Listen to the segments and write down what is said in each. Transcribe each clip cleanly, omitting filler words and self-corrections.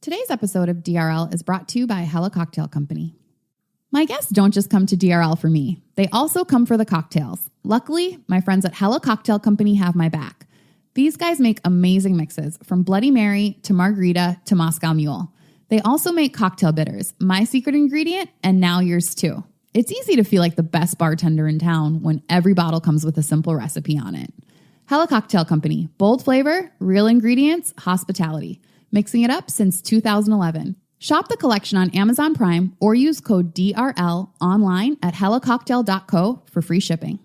Today's episode of DRL is brought to you by Hella Cocktail Company. My guests don't just come to DRL for me. They also come for the cocktails. Luckily, my friends at Hella Cocktail Company have my back. These guys make amazing mixes, from Bloody Mary to Margarita to Moscow Mule. They also make cocktail bitters, my secret ingredient, and now yours too. It's easy to feel like the best bartender in town when every bottle comes with a simple recipe on it. Hella Cocktail Company, bold flavor, real ingredients, hospitality. Mixing it up since 2011. Shop the collection on Amazon Prime or use code DRL online at hellacocktail.co for free shipping.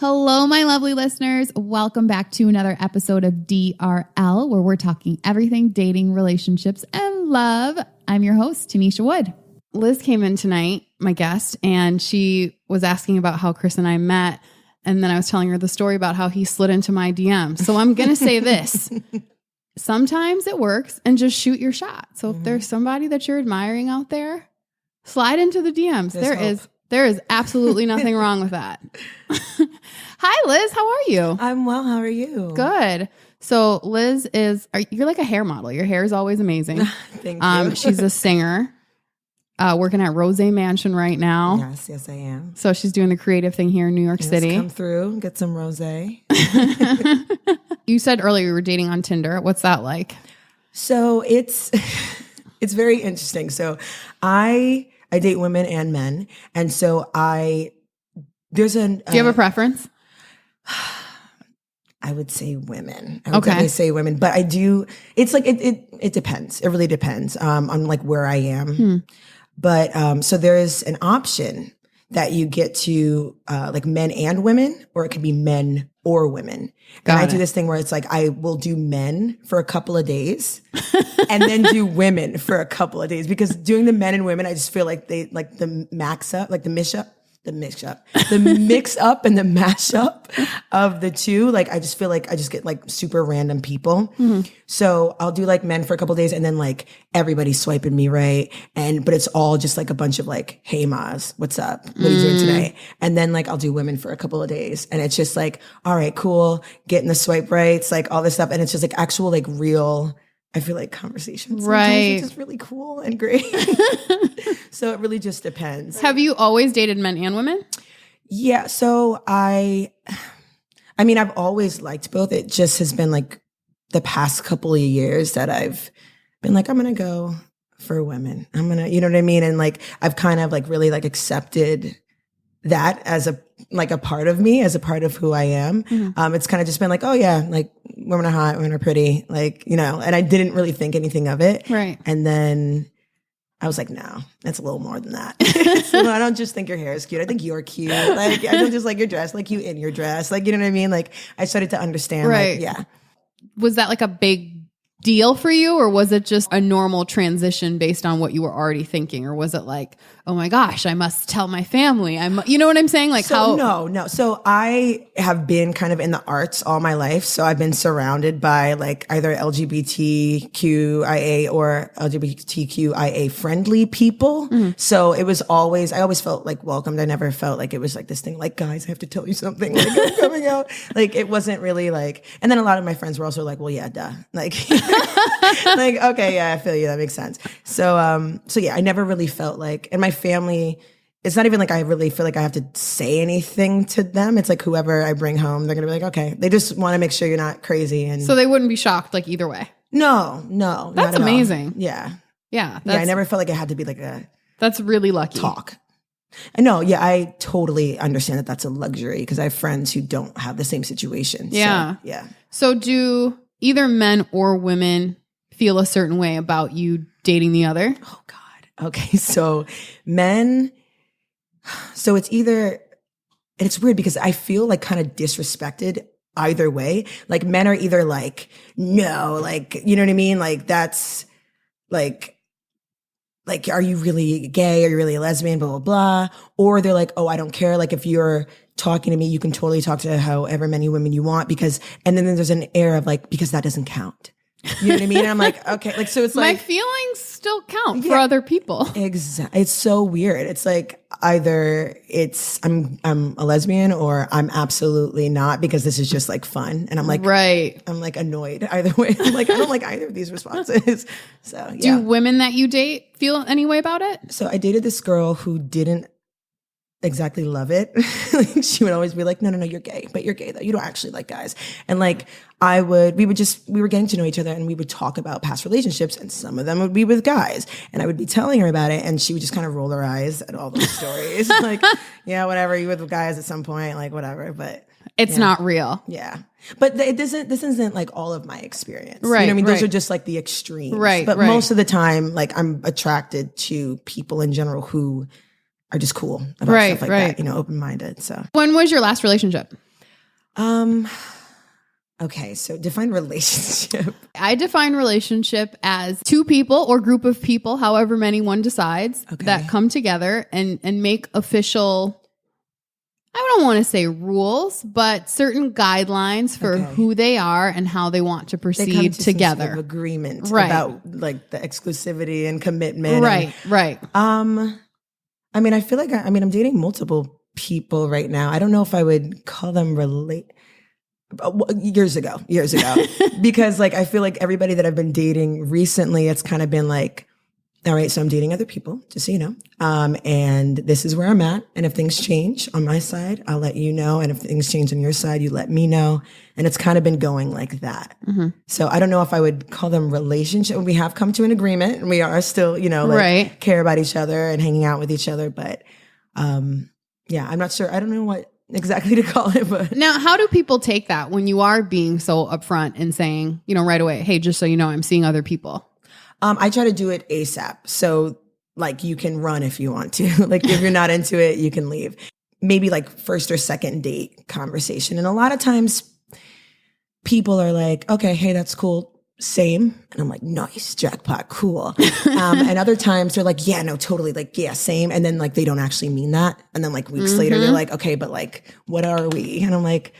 Hello, my lovely listeners. Welcome back to another episode of DRL, where we're talking everything dating, relationships, and love. I'm your host, Tanisha Wood. Liz came in tonight, my guest, and she was asking about how Chris and I met. And then I was telling her the story about how he slid into my DM. So I'm going to say this. Sometimes it works, and just shoot your shot. So if there's somebody that you're admiring out there, slide into the DMs. There is absolutely nothing wrong with that. Hi, Liz. How are you? I'm well. How are you? Good. So Liz you're like a hair model. Your hair is always amazing. Thank you. She's a singer. Working at Rose Mansion right now. Yes, I am. So she's doing the creative thing here in New York City. Come through, get some rosé. You said earlier you were dating on Tinder. What's that like? So it's very interesting. So I date women and men, and so there's an. Do you have a preference? I would say women. I would definitely say women, but I do. It's like it depends. It really depends on like where I am. But so there is an option that you get to like men and women, or it could be men or women. And I do this thing where it's like I will do men for a couple of days and then do women for a couple of days, because doing the men and women, I just feel like they like the mix up and the mashup of the two. Like, I just feel like I just get like super random people. So I'll do like men for a couple of days, and then like everybody's swiping me right. But it's all just like a bunch of like, hey Maz, what's up? What are you doing today? And then like I'll do women for a couple of days, and it's just like, all right, cool. Getting the swipe rights, like all this stuff. And it's just like actual, like real, I feel like conversations. Right. It's just really cool and great. So it really just depends. Have you always dated men and women? Yeah. So I mean, I've always liked both. It just has been like the past couple of years that I've been like, I'm going to go for women. You know what I mean? And like, I've kind of like really like accepted that as a part of me, as a part of who I am. It's kind of just been like, oh yeah, like women are hot, women are pretty, like, you know, and I didn't really think anything of it. Right. And then I was like, no, that's a little more than that. So I don't just think your hair is cute. I think you're cute. Like, I don't just like your dress, like you in your dress. Like, you know what I mean? Like, I started to understand. Right. Like, yeah. Was that like a big deal for you, or was it just a normal transition based on what you were already thinking? Or was it like, oh my gosh, I must tell my family? You know what I'm saying? Like, No. So I have been kind of in the arts all my life. So I've been surrounded by like either LGBTQIA or LGBTQIA friendly people. So it was always, I always felt like welcomed. I never felt like it was like this thing, like, guys, I have to tell you something, like I'm coming out. Like, it wasn't really like, and then a lot of my friends were also like, well, yeah, duh. Like, like, okay, yeah, I feel you. That makes sense. So yeah, I never really felt like, and my family, it's not even like I really feel like I have to say anything to them. It's like whoever I bring home, they're going to be like, okay. They just want to make sure you're not crazy. And so they wouldn't be shocked like either way. No. That's amazing. Yeah. Yeah. I never felt like it had to be like that's really lucky. Talk. And no, yeah, I totally understand that that's a luxury, because I have friends who don't have the same situation. Yeah. So, yeah. So do either men or women feel a certain way about you dating the other? Oh God. Okay. So men, so it's either, and it's weird because I feel like kind of disrespected either way. Like, men are either like, no, like, you know what I mean? Like, that's like, are you really gay? Are you really a lesbian? Blah, blah, blah. Or they're like, oh, I don't care. Like, if you're talking to me, you can totally talk to however many women you want, because, and then there's an air of like, because that doesn't count. You know what I mean? And I'm like, okay. Like, so it's like, my feelings still count for other people. Exactly. It's so weird. It's like either I'm a lesbian or I'm absolutely not, because this is just like fun. And I'm like, I'm like annoyed either way. I'm like, I don't like either of these responses. So yeah. Do women that you date feel any way about it? So I dated this girl who didn't exactly love it. Like, she would always be like, no, you're gay, but you're gay though. You don't actually like guys. And like, we were getting to know each other, and we would talk about past relationships, and some of them would be with guys. And I would be telling her about it, and she would just kind of roll her eyes at all those stories. Like, yeah, whatever, you with guys at some point, like whatever, but it's not real. Yeah. But this isn't like all of my experience. Right. You know what I mean? Those are just like the extremes. Right. But most of the time, like, I'm attracted to people in general who are just cool about stuff like that, you know, open-minded. So when was your last relationship? Okay, so define relationship. I define relationship as two people or group of people, however many one decides, that come together and make official, I don't want to say rules, but certain guidelines for who they are and how they want to proceed together. Some sort of agreement about like the exclusivity and commitment. Right. I mean, I feel like I'm dating multiple people right now. I don't know if I would call them years ago, because like, I feel like everybody that I've been dating recently, it's kind of been like, all right, so I'm dating other people, just so you know. And this is where I'm at. And if things change on my side, I'll let you know. And if things change on your side, you let me know. And it's kind of been going like that. Mm-hmm. So I don't know if I would call them relationship. We have come to an agreement, and we are still, you know, like care about each other and hanging out with each other. But yeah, I'm not sure. I don't know what exactly to call it. But now, how do people take that when you are being so upfront and saying, you know, right away, hey, just so you know, I'm seeing other people? I try to do it ASAP. So like, you can run if you want to. Like, if you're not into it, you can leave. Maybe like first or second date conversation. And a lot of times people are like, okay, hey, that's cool. Same. And I'm like, nice, jackpot, cool. And other times they're like, yeah, no, totally. Like, yeah, same. And then like, they don't actually mean that. And then like weeks later, they're like, okay, but like, what are we? And I'm like,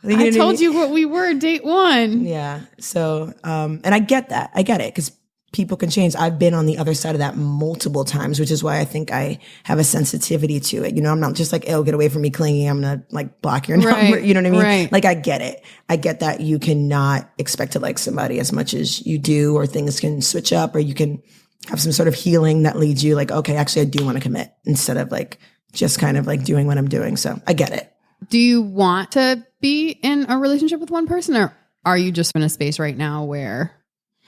I told you what we were, date one. Yeah. So, and I get that. I get it, because people can change. I've been on the other side of that multiple times, which is why I think I have a sensitivity to it. You know, I'm not just like, oh, get away from me clinging. I'm going to like block your number. You know what I mean? Right. Like, I get it. I get that you cannot expect to like somebody as much as you do, or things can switch up, or you can have some sort of healing that leads you like, okay, actually I do want to commit, instead of like just kind of like doing what I'm doing. So I get it. Do you want to be in a relationship with one person, or are you just in a space right now where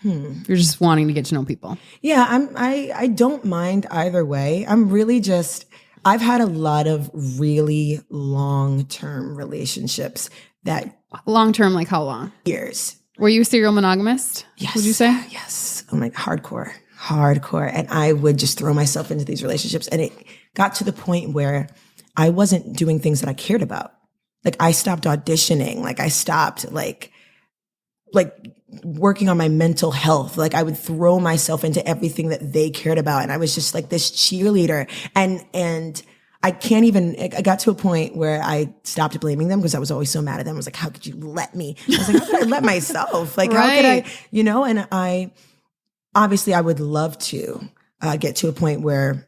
you're just wanting to get to know people? Yeah, I don't mind either way. I've had a lot of really long-term relationships that... Long-term, like how long? Years. Were you a serial monogamist? Yes. Would you say? Yes. I'm like hardcore. And I would just throw myself into these relationships. And it got to the point where I wasn't doing things that I cared about. Like, I stopped auditioning. Like, I stopped like working on my mental health. Like, I would throw myself into everything that they cared about. And I was just like this cheerleader. And I got to a point where I stopped blaming them, because I was always so mad at them. I was like, how could you let me? I was like, how could I let myself? Like, how could I, you know? And I would love to get to a point where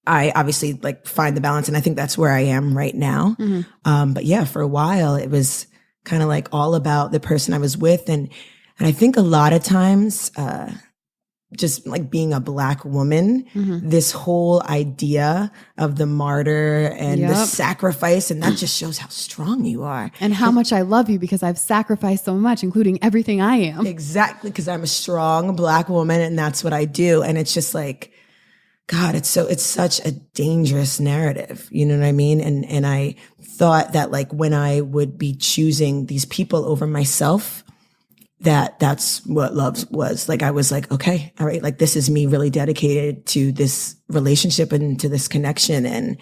I obviously like find the balance. And I think that's where I am right now. Mm-hmm. But yeah, for a while it was kind of like all about the person I was with. And I think a lot of times, just like being a Black woman, this whole idea of the martyr and the sacrifice, and that just shows how strong you are. And how much I love you, because I've sacrificed so much, including everything I am. Exactly. Because I'm a strong Black woman, and that's what I do. And it's just like, God, it's such a dangerous narrative. You know what I mean? And I thought that like when I would be choosing these people over myself, that's what love was. Like, I was like, okay, all right, like this is me really dedicated to this relationship and to this connection. And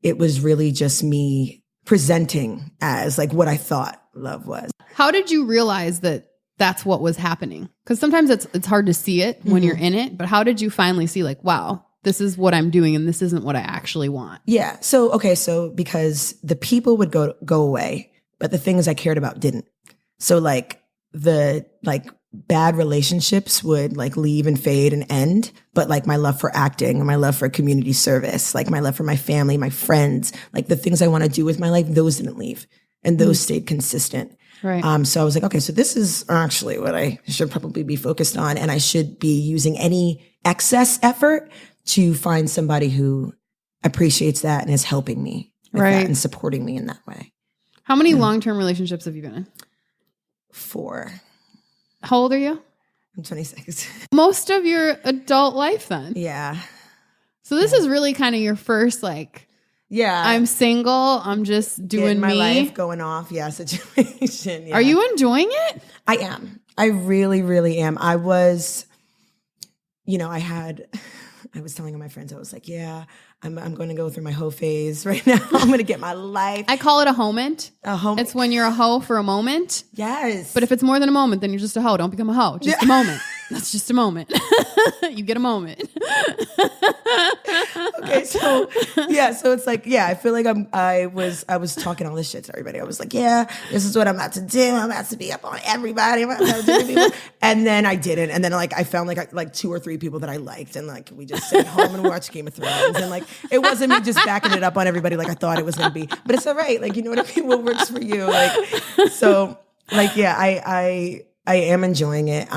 it was really just me presenting as like what I thought love was. How did you realize that that's what was happening? Because sometimes it's hard to see it when you're in it, but how did you finally see like, wow, this is what I'm doing and this isn't what I actually want? Yeah. So because the people would go away, but the things I cared about didn't. So like, the like bad relationships would like leave and fade and end, but like my love for acting and my love for community service, like my love for my family, my friends, like the things I want to do with my life, those didn't leave and those stayed consistent. Right. So I was like, okay, so this is actually what I should probably be focused on, and I should be using any excess effort to find somebody who appreciates that and is helping me with that and supporting me in that way. How many long-term relationships have you been in? 4. How old are you? I'm 26. Most of your adult life then. Yeah. So this is really kind of your first like, I'm single, I'm just doing my me. life going off, situation. Yeah. Are you enjoying it? I am. I really, really am. I was, I was telling my friends, I was like, I'm going to go through my hoe phase right now. I'm going to get my life. I call it a hoement. A hoe. It's when you're a hoe for a moment. Yes. But if it's more than a moment, then you're just a hoe. Don't become a hoe. Just a moment. That's just a moment. You get a moment. Okay, so it's like, I feel like I was talking all this shit to everybody. I was like, this is what I'm about to do. I'm about to be up on everybody. I'm about to do people. And then I didn't. And then like I found like 2 or 3 people that I liked, and like we just sat home and watched Game of Thrones, and like it wasn't me just backing it up on everybody like I thought it was gonna be. But it's all right. Like, you know what I mean? What works for you? Like, so like I am enjoying it.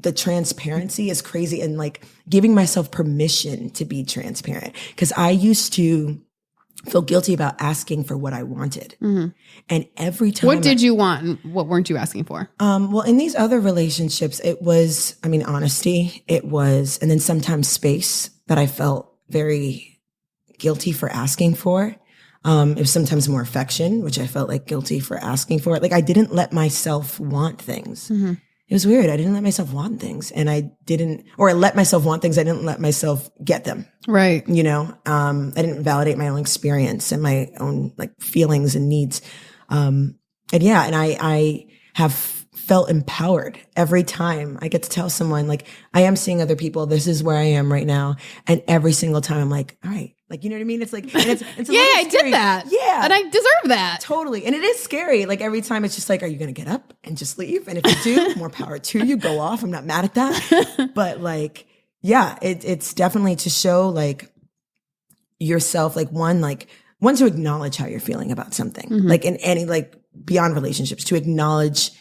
The transparency is crazy, and like giving myself permission to be transparent, because I used to feel guilty about asking for what I wanted. Mm-hmm. And every time what did you want and what weren't you asking for? Well, in these other relationships, it was, honesty, it was, and then sometimes space that I felt very guilty for asking for. It was sometimes more affection, which I felt like guilty for asking for. Like I didn't let myself want things. Mm-hmm. It was weird. I didn't let myself want things, and I let myself want things. I didn't let myself get them. Right. I didn't validate my own experience and my own like feelings and needs. And I have felt empowered every time I get to tell someone like, I am seeing other people. This is where I am right now. And every single time I'm like, all right. Like, you know what I mean? It's like, and it's a yeah, I did that. Yeah. And I deserve that. Totally. And it is scary. Like every time it's just like, are you going to get up and just leave? And if you do, more power to you, go off. I'm not mad at that. But like, it's definitely to show like yourself, like one to acknowledge how you're feeling about something, mm-hmm. like in any, like beyond relationships, to acknowledge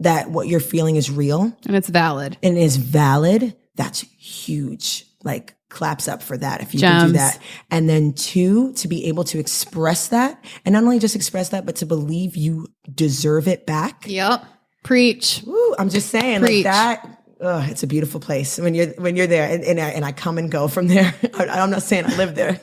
that what you're feeling is real. And it's valid. And it is valid. That's huge. Like, claps up for that if you can do that. And then 2, to be able to express that, and not only just express that, but to believe you deserve it back. Yep. Preach. Woo, I'm just saying. Preach. Like that. It's a beautiful place when you're there, and I come and go from there. I'm not saying I live there,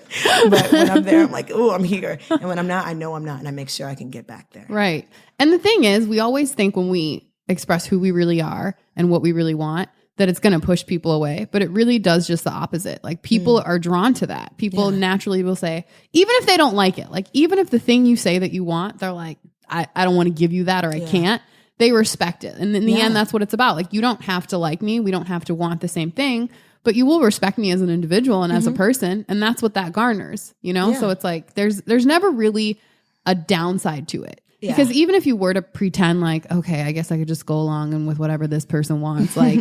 but when I'm there, I'm like, oh, I'm here. And when I'm not, I know I'm not, and I make sure I can get back there. Right. And the thing is, we always think when we express who we really are and what we really want, that it's going to push people away, but it really does just the opposite. Like people are drawn to that. People naturally will say, even if they don't like it, like even if the thing you say that you want, they're like, I don't want to give you that, or I can't. They respect it. And in the end, that's what it's about. Like you don't have to like me. We don't have to want the same thing, but you will respect me as an individual and as a person. And that's what that garners, you know? So it's like, there's never really a downside to it. Yeah. Because even if you were to pretend like, okay, I guess I could just go along and with whatever this person wants, like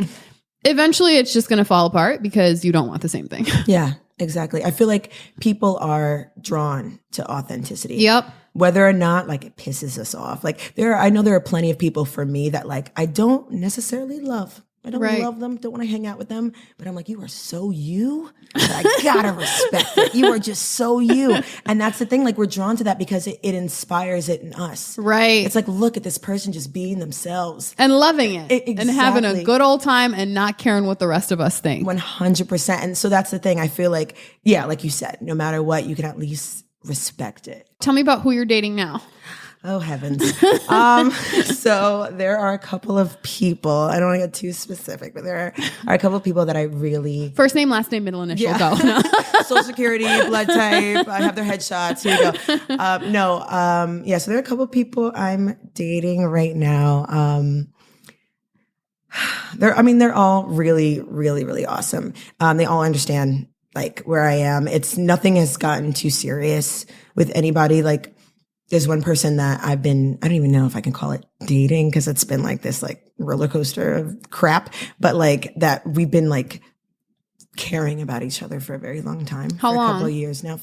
eventually it's just going to fall apart because you don't want the same thing. Yeah, exactly. I feel like people are drawn to authenticity. Yep. Whether or not like it pisses us off. Like I know there are plenty of people for me that like I don't necessarily love. I don't love them, don't want to hang out with them. But I'm like, you are so you that I gotta respect it. You are just so you. And that's the thing, like we're drawn to that because it inspires it in us. Right. It's like, look at this person just being themselves. And loving it. Exactly. And having a good old time and not caring what the rest of us think. 100%. And so that's the thing. I feel like, like you said, no matter what, you can at least respect it. Tell me about who you're dating now. Oh, heavens. So there are a couple of people, I don't want to get too specific, but there are a couple of people that I really... First name, last name, middle initial, go. No. Social security, blood type, I have their headshots, here you go. So there are a couple of people I'm dating right now. They're all really, really, really awesome. They all understand like where I am. Nothing has gotten too serious with anybody. Like, there's one person that I don't even know if I can call it dating because it's been like this like roller coaster of crap, but like that we've been like caring about each other for a very long time. How long? A couple of years now.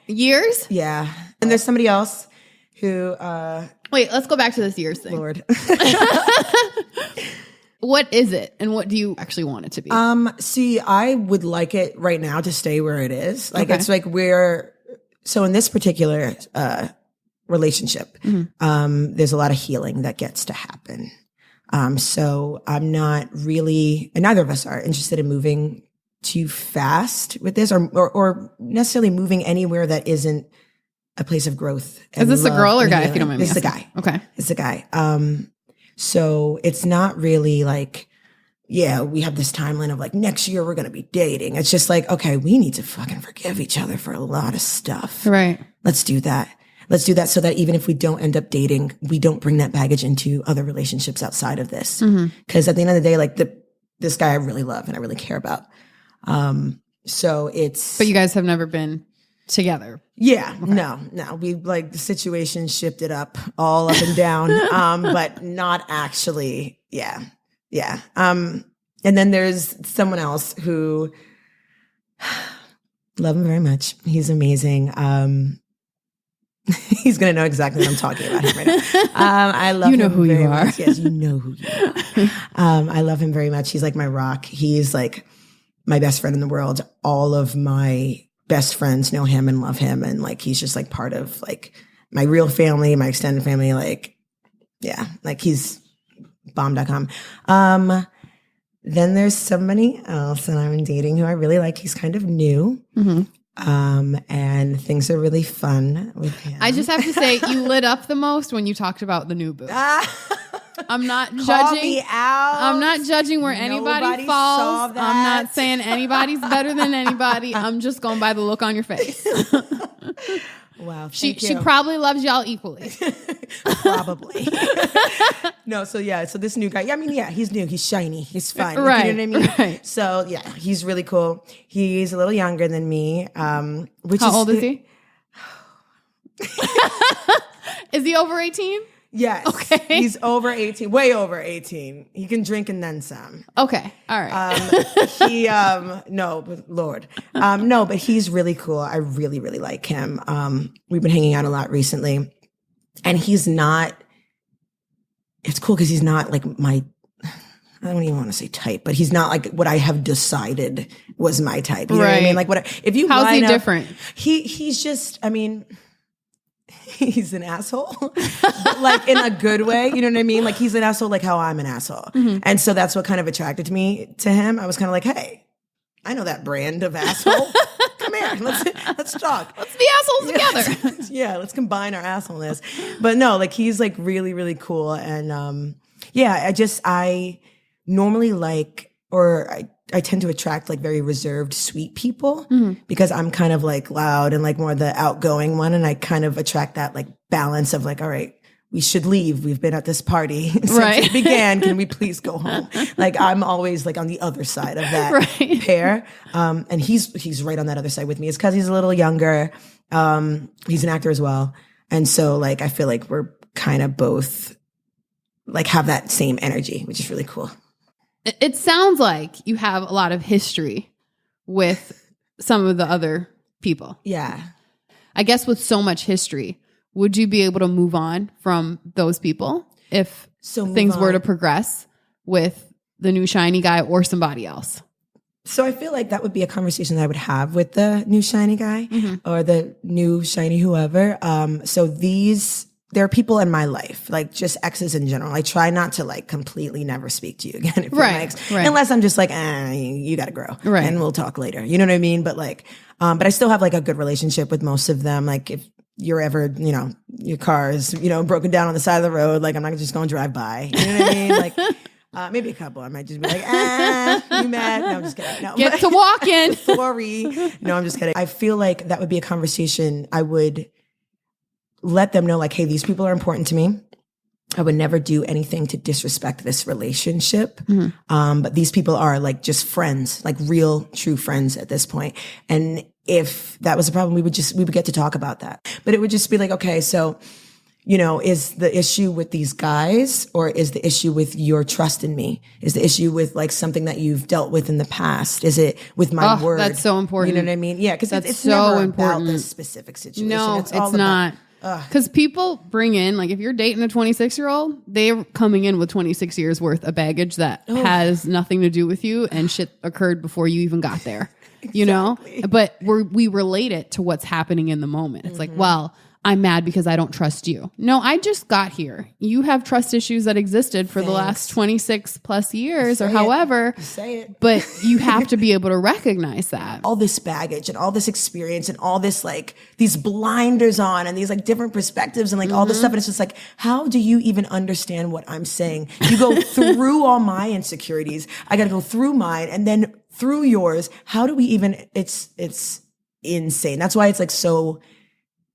Years? Yeah. And there's somebody else who wait, let's go back to this years thing. Lord. What is it and what do you actually want it to be? See, I would like it right now to stay where it is. Like Okay. it's like so in this particular relationship, there's a lot of healing that gets to happen. So I'm not really, and neither of us are interested in moving too fast with this or necessarily moving anywhere that isn't a place of growth. Is this a girl or guy, if you don't mind me asking? It's a asking? guy. Okay. It's a guy. So it's not really like, yeah, we have this timeline of like next year we're going to be dating. It's just like, okay, we need to fucking forgive each other for a lot of stuff. Right. Let's do that. Let's do that so that even if we don't end up dating, we don't bring that baggage into other relationships outside of this. Because at the end of the day, like this guy I really love and I really care about. So it's. But you guys have never been together. Yeah, okay. No. We like the situation shifted up all up and down, but not actually. Yeah. And then there's someone else who love him very much. He's amazing. He's going to know exactly what I'm talking about him right now. I love him. You know who you are. Much. Yes, you know who you are. I love him very much. He's like my rock. He's like my best friend in the world. All of my best friends know him and love him. And like, he's just like part of like my real family, my extended family. Like, yeah, like he's bomb.com. Then there's somebody else that I'm dating who I really like. He's kind of new. And things are really fun with him. I just have to say, you lit up the most when you talked about the new boo. I'm not Call judging. Me out. I'm not judging where anybody falls. I'm not saying anybody's better than anybody. I'm just going by the look on your face. Wow. She probably loves y'all equally. Probably. No, so yeah, so this new guy, he's new, he's shiny, he's fun. Right. You know what I mean? Right. So yeah, he's really cool. He's a little younger than me. How old is he? Is he over 18? Yes. Okay. He's over 18, way over 18. He can drink and then some. Okay. All right. No, but he's really cool. I really, really like him. We've been hanging out a lot recently and it's cool because he's not like I don't even want to say type, but he's not like what I have decided was my type. You know what I mean? Like if you how's he line up, different? He's just, he's an asshole, but like in a good way. You know what I mean? Like he's an asshole, like how I'm an asshole. And so that's what kind of attracted me to him. I was kind of like, hey, I know that brand of asshole. Come here, let's talk. Let's be assholes together. Yeah, let's combine our assholeness. But no, like he's like really, really cool. And I normally like, or I tend to attract like very reserved, sweet people because I'm kind of like loud and like more the outgoing one. And I kind of attract that like balance of like, all right, we should leave. We've been at this party since it began. Can we please go home? Like I'm always like on the other side of that pair. And he's right on that other side with me. It's because he's a little younger. He's an actor as well. And so like, I feel like we're kind of both like have that same energy, which is really cool. It sounds like you have a lot of history with some of the other people. Yeah. I guess with so much history, would you be able to move on from those people if things were to progress with the new shiny guy or somebody else? So I feel like that would be a conversation that I would have with the new shiny guy or the new shiny whoever. There are people in my life, like just exes in general. I try not to like completely never speak to you again if you're my ex, unless I'm just like, you got to grow and we'll talk later. You know what I mean? But like, but I still have like a good relationship with most of them. Like if you're ever, your car is, broken down on the side of the road, like I'm not just going to drive by. You know what I mean? Like maybe a couple. I might just be like, you mad? No, I'm just kidding. No, Get to walking. Sorry. No, I'm just kidding. I feel like that would be a conversation I would let them know like, hey, these people are important to me. I would never do anything to disrespect this relationship. But these people are like just friends, like real, true friends at this point. And if that was a problem, we would get to talk about that. But it would just be like, okay, so is the issue with these guys, or is the issue with your trust in me? Is the issue with like something that you've dealt with in the past? Is it with my word? That's so important. You know what I mean? Yeah. Cause it's so never important. about this specific situation. No, it's not. Because people bring in, like if you're dating a 26-year-old, they're coming in with 26 years worth of baggage that has nothing to do with you, and shit occurred before you even got there, you know? But we relate it to what's happening in the moment. It's like, well, I'm mad because I don't trust you. No, I just got here. You have trust issues that existed for the last 26 plus years or however. Say it. But you have to be able to recognize that. All this baggage and all this experience and all this like these blinders on and these like different perspectives and like all this stuff. And it's just like, how do you even understand what I'm saying? You go through all my insecurities. I got to go through mine and then through yours. How do we even, it's insane. That's why it's like so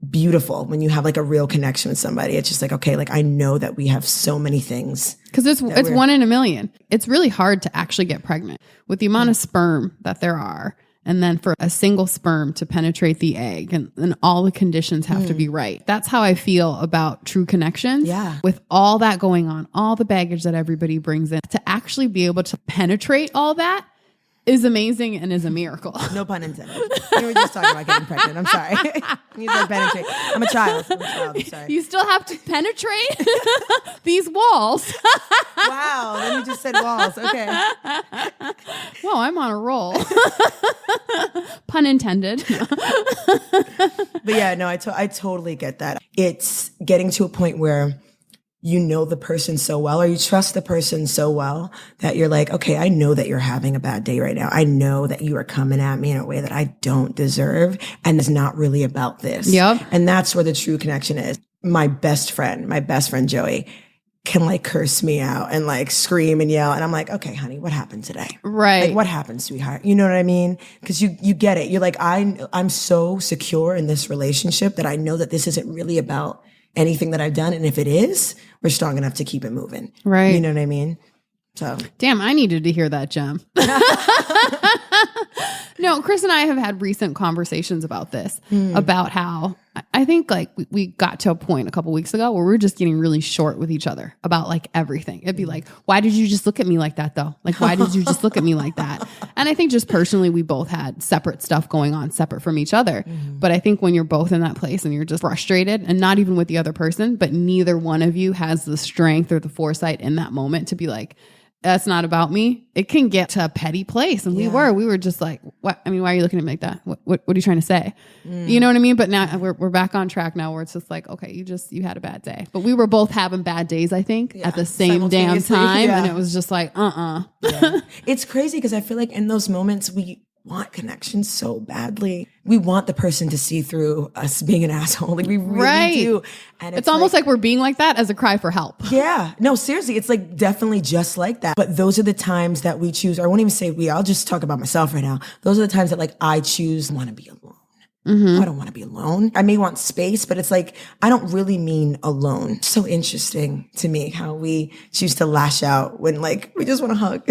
beautiful when you have like a real connection with somebody. It's just like, okay, like I know that we have so many things. Because it's 1 in a million. It's really hard to actually get pregnant with the amount of sperm that there are. And then for a single sperm to penetrate the egg and all the conditions have to be right. That's how I feel about true connections. Yeah. With all that going on, all the baggage that everybody brings in, to actually be able to penetrate all that is amazing and is a miracle. No pun intended. We were just talking about getting pregnant. I'm sorry. You said penetrate. I'm a child. I'm sorry. You still have to penetrate these walls. Wow. Then you just said walls. Okay. Whoa, I'm on a roll. Pun intended. But yeah, no, I totally get that. It's getting to a point where you know the person so well, or you trust the person so well that you're like, okay, I know that you're having a bad day right now. I know that you are coming at me in a way that I don't deserve. And it's not really about this. Yep. And that's where the true connection is. My best friend Joey can like curse me out and like scream and yell. And I'm like, okay, honey, what happened today? Right. Like what happened, sweetheart? You know what I mean? Cause you get it. You're like, I'm so secure in this relationship that I know that this isn't really about anything that I've done. And if it is, we're strong enough to keep it moving. Right. You know what I mean? So. Damn, I needed to hear that, Jem. No, Chris and I have had recent conversations about this, about how I think like we got to a point a couple weeks ago where we were just getting really short with each other about like everything. It'd be like, why did you just look at me like that though? Like, why did you just look at me like that? And I think just personally, we both had separate stuff going on separate from each other. But I think when you're both in that place and you're just frustrated, and not even with the other person, but neither one of you has the strength or the foresight in that moment to be like, that's not about me. It can get to a petty place. And we were just like, what? I mean, why are you looking at me like that? What are you trying to say? You know what I mean? But now we're back on track now where it's just like, okay, you had a bad day, but we were both having bad days, I think, at the same damn time. And it was just like, It's crazy because I feel like in those moments, we want connection so badly. We want the person to see through us being an asshole. Like we really do. And it's almost like we're being like that as a cry for help. Yeah. No, seriously. It's like definitely just like that. But those are the times that we choose, or I won't even say we, I'll just talk about myself right now. Those are the times that like I choose want to be alone. I don't want to be alone. I may want space, but it's like, I don't really mean alone. So interesting to me how we choose to lash out when like, we just want to hug.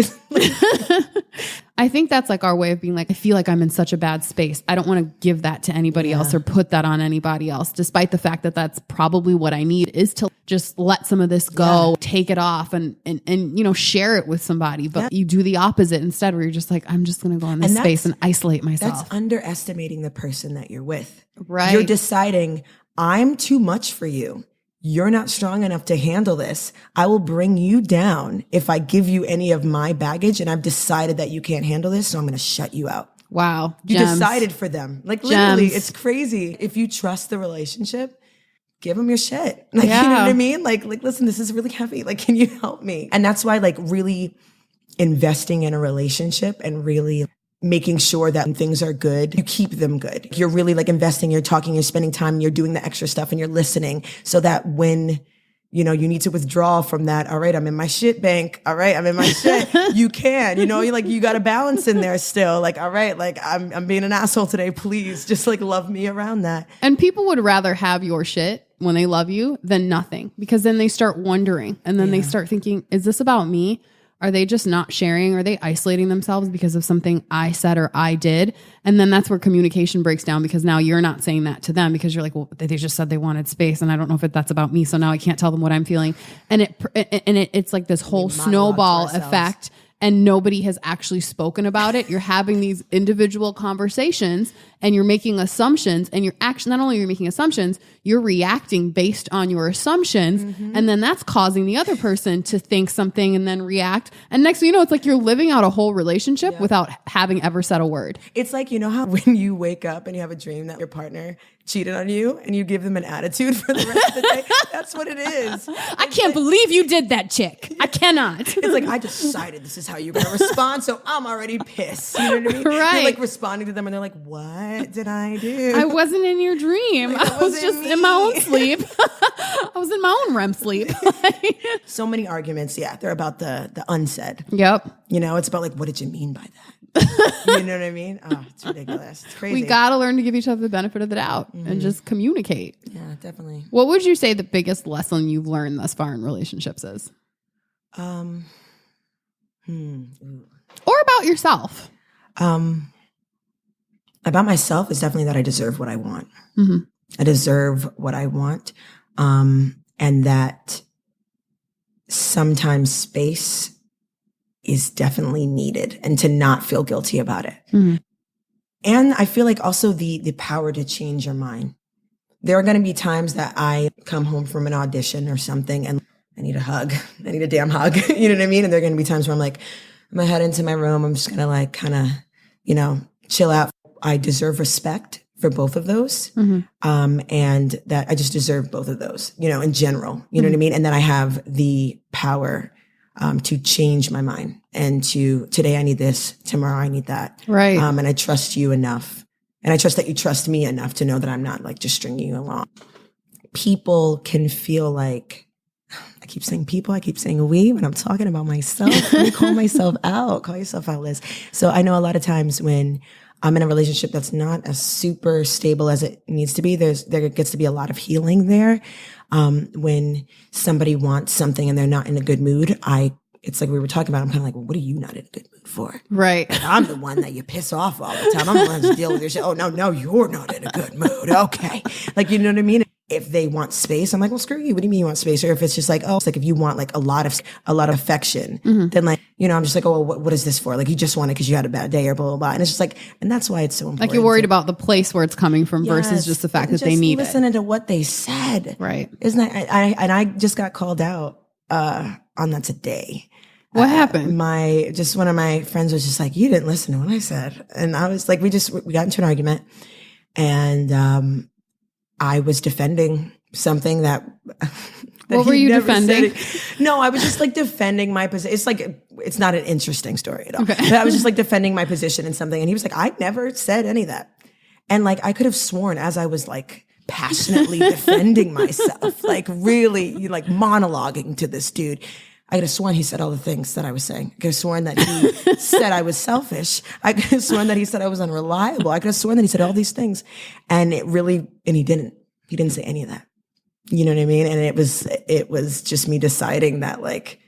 I think that's like our way of being like, I feel like I'm in such a bad space. I don't want to give that to anybody else or put that on anybody else, despite the fact that that's probably what I need, is to just let some of this go, take it off and, you know, share it with somebody. But you do the opposite instead, where you're just like, I'm just going to go in this space and isolate myself. That's underestimating the person that you're with. Right. You're deciding, I'm too much for you. You're not strong enough to handle this. I will bring you down if I give you any of my baggage, and I've decided that you can't handle this, so I'm going to shut you out. Wow. You decided for them. Like literally, it's crazy. If you trust the relationship, give them your shit. Like, you know what I mean? Like, listen, this is really heavy. Like, can you help me? And that's why like really investing in a relationship and really making sure that when things are good, you keep them good. You're really like investing, you're talking, you're spending time, you're doing the extra stuff and you're listening so that when, you know, you need to withdraw from that. All right, I'm in my shit bank. All right, I'm in my shit. You can, you know, you got a balance in there still. Like, all right, like I'm being an asshole today. Please just like love me around that. And people would rather have your shit when they love you than nothing, because then they start wondering and then they start thinking, is this about me? Are they just not sharing? Are they isolating themselves because of something I said or I did? And then that's where communication breaks down, because now you're not saying that to them because you're like, well, they just said they wanted space, and I don't know if that's about me. So now I can't tell them what I'm feeling. And it's like this whole snowball effect. And nobody has actually spoken about it. You're having these individual conversations and you're making assumptions, and you're actually, not only are you making assumptions, you're reacting based on your assumptions. Mm-hmm. And then that's causing the other person to think something and then react. And next thing you know, it's like you're living out a whole relationship without having ever said a word. It's like, you know how when you wake up and you have a dream that your partner cheated on you and you give them an attitude for the rest of the day? That's what it is. I can't believe you did that, chick. I cannot. It's like, I decided this is how you're going to respond, so I'm already pissed. You know what I mean? Right. You're like responding to them and they're like, what did I do? I wasn't in your dream. Like, I was just in my own sleep. I was in my own REM sleep. So many arguments, they're about the unsaid. Yep. You know, it's about like, what did you mean by that? You know what I mean? Oh, it's ridiculous. It's crazy. We got to learn to give each other the benefit of the doubt and just communicate. Yeah, definitely. What would you say the biggest lesson you've learned thus far in relationships is? Or about yourself? About myself is definitely that I deserve what I want. Mm-hmm. I deserve what I want. And that sometimes space is definitely needed, and to not feel guilty about it. Mm-hmm. And I feel like also the power to change your mind. There are going to be times that I come home from an audition or something and I need a hug. I need a damn hug. You know what I mean? And there are going to be times where I'm like, I'm going to head into my room. I'm just going to like kind of, chill out. I deserve respect for both of those. Mm-hmm. And that I just deserve both of those, in general, you know what I mean? And then I have the power to change my mind and today I need this, tomorrow I need that. Right. And I trust you enough. And I trust that you trust me enough to know that I'm not like just stringing you along. People can feel like, I keep saying people, I keep saying we when I'm talking about myself. Let me call myself out. Call yourself out, Liz. So I know a lot of times when I'm in a relationship that's not as super stable as it needs to be, there gets to be a lot of healing there. When somebody wants something and they're not in a good mood, it's like we were talking about, I'm kind of like, well, what are you not in a good mood for? Right. Like, I'm the one that you piss off all the time. I'm the one to deal with your shit. Oh, no, you're not in a good mood. Okay. Like, you know what I mean? If they want space, I'm like, well, screw you. What do you mean you want space? Or if it's just like, oh, it's like if you want like a lot of affection, then like, I'm just like, oh, well, what is this for? Like you just want it because you had a bad day or blah, blah, blah. And it's just like, and that's why it's so important. Like you're worried about the place where it's coming from versus just the fact that they need listening to what they said. Right. Isn't that, I just got called out, on that today. What happened? One of my friends was just like, you didn't listen to what I said. And I was like, we got into an argument and, I was defending something that what were you defending? No, I was just like defending my position. It's like, it's not an interesting story at all. Okay. But I was just like defending my position in something. And he was like, I never said any of that. And like, I could have sworn as I was like passionately defending myself, like really like monologuing to this dude, I could have sworn he said all the things that I was saying. I could have sworn that he said I was selfish. I could have sworn that he said I was unreliable. I could have sworn that he said all these things. And he didn't say any of that. You know what I mean? And it was just me deciding that like,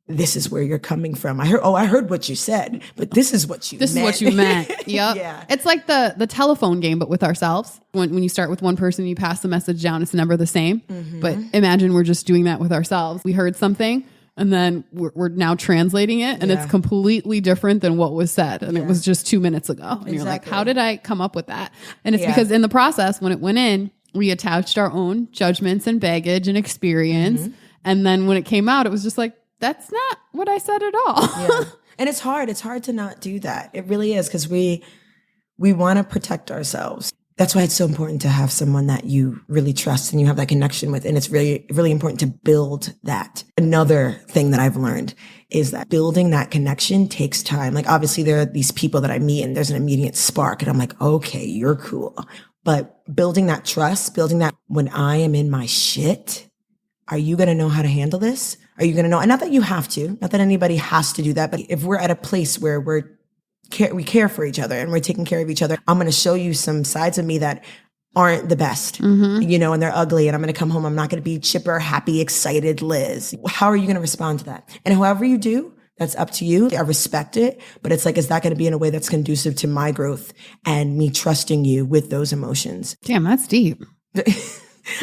this is where you're coming from. I heard what you said, but this is what you meant. This is what you meant. Yep. Yeah. It's like the telephone game, but with ourselves. When you start with one person, you pass the message down, it's never the same. Mm-hmm. But imagine we're just doing that with ourselves. We heard something. And then we're now translating it and it's completely different than what was said. And it was just 2 minutes ago. And you're like, how did I come up with that? And it's because in the process, when it went in, we attached our own judgments and baggage and experience. Mm-hmm. And then when it came out, it was just like, that's not what I said at all. Yeah. And it's hard. It's hard to not do that. It really is because we want to protect ourselves. That's why it's so important to have someone that you really trust and you have that connection with. And it's really, really important to build that. Another thing that I've learned is that building that connection takes time. Like obviously there are these people that I meet and there's an immediate spark and I'm like, okay, you're cool. But building that trust, building that when I am in my shit, are you going to know how to handle this? Are you going to know? And not that you have to, not that anybody has to do that, but if we're at a place where we care for each other and we're taking care of each other, I'm going to show you some sides of me that aren't the best, and they're ugly. And I'm going to come home. I'm not going to be chipper, happy, excited Liz. How are you going to respond to that? And however you do, That's up to you. I respect it, but it's like, is that going to be in a way that's conducive to my growth and me trusting you with those emotions? Damn, that's deep. You're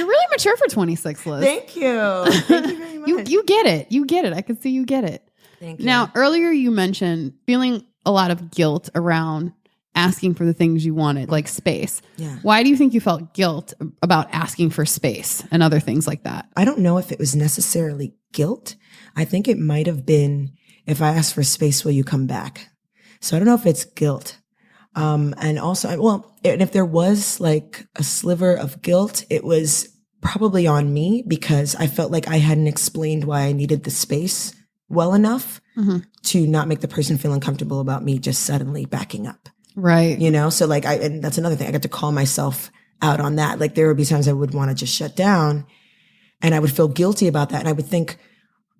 really mature for 26, Liz. Thank you. Thank you very much. You get it. You get it. I can see you get it. Thank you. Now, earlier you mentioned feeling a lot of guilt around asking for the things you wanted, like space. Yeah. Why do you think you felt guilt about asking for space and other things like that? I don't know if it was necessarily guilt. I think it might have been, if I ask for space, will you come back? So I don't know if it's guilt. And also, and if there was like a sliver of guilt, it was probably on me because I felt like I hadn't explained why I needed the space well enough to not make the person feel uncomfortable about me just suddenly backing up. Right. You know, so like and that's another thing. I got to call myself out on that. Like there would be times I would want to just shut down and I would feel guilty about that. And I would think,